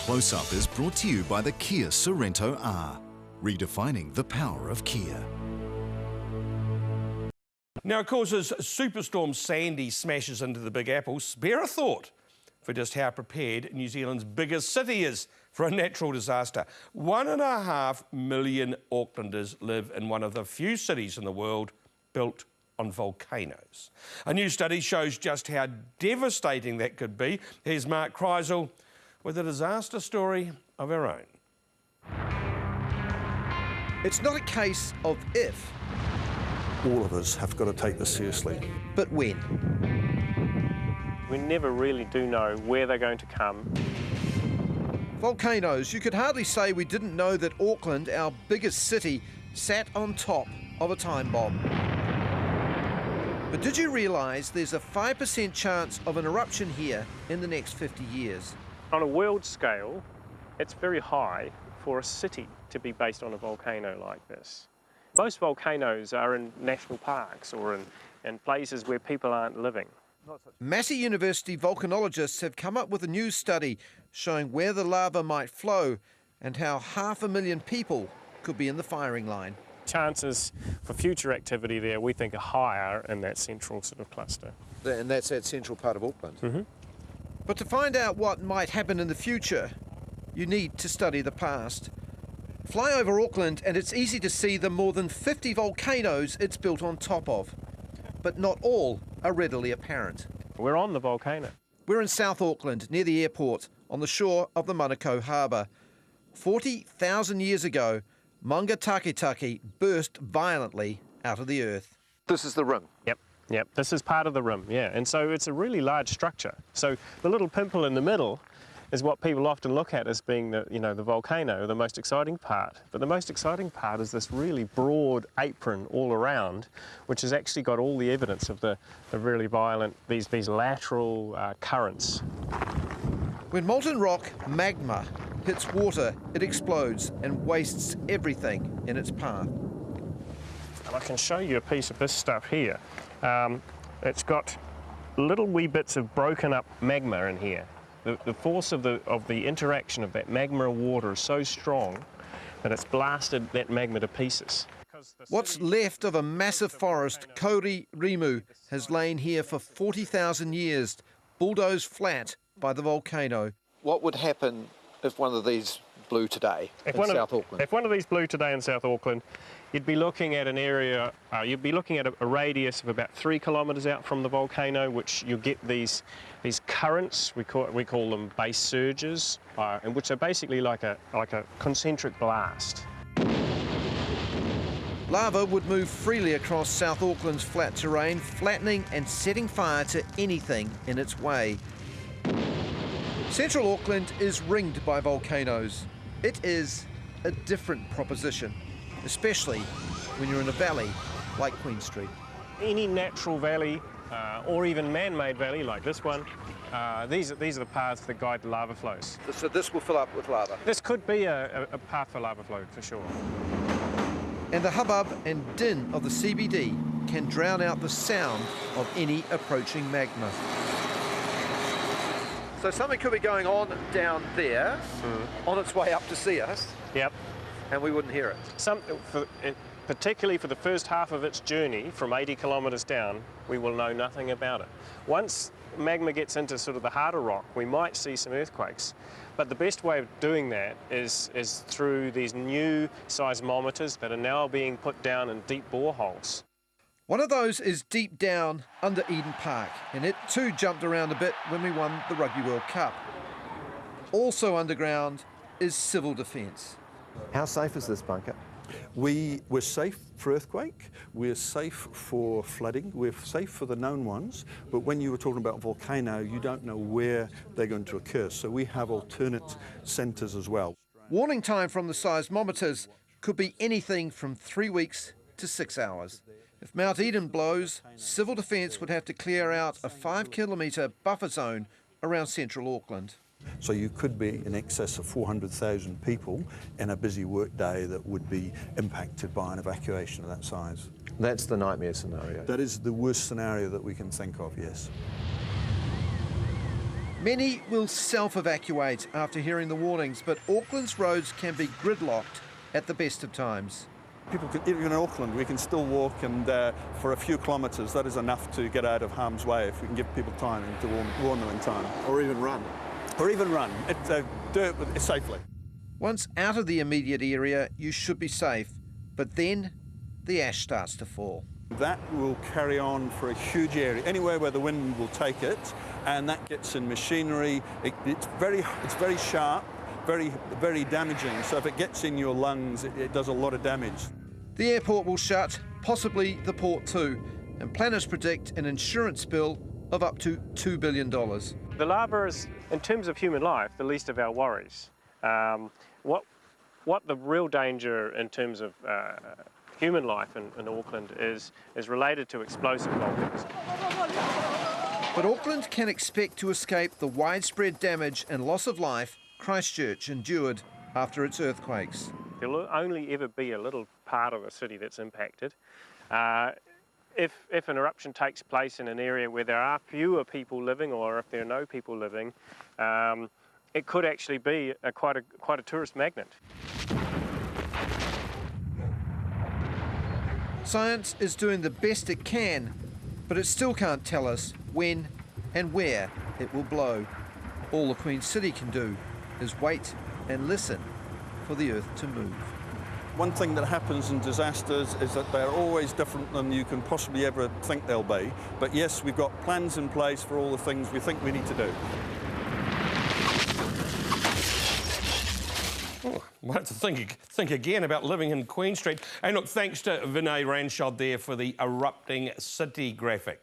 Close-Up is brought to you by the Kia Sorento R, redefining the power of Kia. Now, of course, as Superstorm Sandy smashes into the Big Apple, spare a thought for just how prepared New Zealand's biggest city is for a natural disaster. 1.5 million Aucklanders live in one of the few cities in the world built on volcanoes. A new study shows just how devastating that could be. Here's Mark Kreisel with a disaster story of our own. It's not a case of if. All of us have got to take this seriously. But when? We never really do know where they're going to come. Volcanoes. You could hardly say we didn't know that Auckland, our biggest city, sat on top of a time bomb. But did you realise there's a 5% chance of an eruption here in the next 50 years? On a world scale, it's very high for a city to be based on a volcano like this. Most volcanoes are in national parks or in places where people aren't living. Massey University volcanologists have come up with a new study showing where the lava might flow and how 500,000 people could be in the firing line. Chances for future activity there, we think, are higher in that central sort of cluster. And that's that central part of Auckland. Mm-hmm. But to find out what might happen in the future, you need to study the past. Fly over Auckland and it's easy to see the more than 50 volcanoes it's built on top of. But not all are readily apparent. We're on the volcano. We're in South Auckland, near the airport, on the shore of the Manukau Harbour. 40,000 years ago, Maunga Taketake burst violently out of the earth. This is the rim. Yep, this is part of the rim, yeah. And so it's a really large structure. So the little pimple in the middle is what people often look at as being the, the volcano, the most exciting part. But the most exciting part is this really broad apron all around, which has actually got all the evidence of the really violent, these lateral currents. When molten rock, magma, hits water, it explodes and wastes everything in its path. And I can show you a piece of this stuff here. It's got little wee bits of broken up magma in here. The force of the interaction of that magma and water is so strong that it's blasted that magma to pieces. What's left of a massive forest, Kauri Rimu, has lain here for 40,000 years, bulldozed flat by the volcano. What would happen if one of these blew today in South Auckland? If one of these blew today in South Auckland, you'd be looking at an area, you'd be looking at a radius of about 3 kilometres out from the volcano, which you get these currents, we call them base surges, and which are basically like a concentric blast. Lava would move freely across South Auckland's flat terrain, flattening and setting fire to anything in its way. Central Auckland is ringed by volcanoes. It is a different proposition, especially when you're in a valley like Queen Street. Any natural valley or even man-made valley like this one, these are the paths that guide the lava flows. So this will fill up with lava? This could be a path for lava flow, for sure. And the hubbub and din of the CBD can drown out the sound of any approaching magma. So something could be going on down there, on its way up to see us. Yep. And we wouldn't hear it. Particularly for the first half of its journey, from 80 kilometres down, we will know nothing about it. Once magma gets into sort of the harder rock, we might see some earthquakes. But the best way of doing that is through these new seismometers that are now being put down in deep boreholes. One of those is deep down under Eden Park, and it too jumped around a bit when we won the Rugby World Cup. Also underground is civil defence. How safe is this bunker? We're safe for earthquake, we're safe for flooding, we're safe for the known ones, but when you were talking about volcano, you don't know where they're going to occur, so we have alternate centres as well. Warning time from the seismometers could be anything from 3 weeks to 6 hours. If Mount Eden blows, civil defence would have to clear out a 5-kilometre buffer zone around central Auckland. So you could be in excess of 400,000 people in a busy work day that would be impacted by an evacuation of that size. That's the nightmare scenario. That is the worst scenario that we can think of, yes. Many will self-evacuate after hearing the warnings, but Auckland's roads can be gridlocked at the best of times. People can, even in Auckland, we can still walk, and for a few kilometres, that is enough to get out of harm's way if we can give people time and to warn them in time. Or even run. Or even run. Do it safely. Once out of the immediate area, you should be safe, but then the ash starts to fall. That will carry on for a huge area, anywhere where the wind will take it, and that gets in machinery. It's very sharp, very damaging. So if it gets in your lungs, it does a lot of damage. The airport will shut, possibly the port too, and planners predict an insurance bill of up to $2 billion. The lava is, in terms of human life, the least of our worries. What the real danger in terms of human life in Auckland is related to explosive volcanoes. But Auckland can expect to escape the widespread damage and loss of life Christchurch endured after its earthquakes. There'll only ever be a little part of the city that's impacted. If an eruption takes place in an area where there are fewer people living, or if there are no people living, it could actually be quite a tourist magnet. Science is doing the best it can, but it still can't tell us when and where it will blow. All the Queen City can do is wait and listen for the Earth to move. One thing that happens in disasters is that they're always different than you can possibly ever think they'll be. But yes, we've got plans in place for all the things we think we need to do. Oh, might have to think again about living in Queen Street. And look, thanks to Vinay Ranshod there for the erupting city graphic.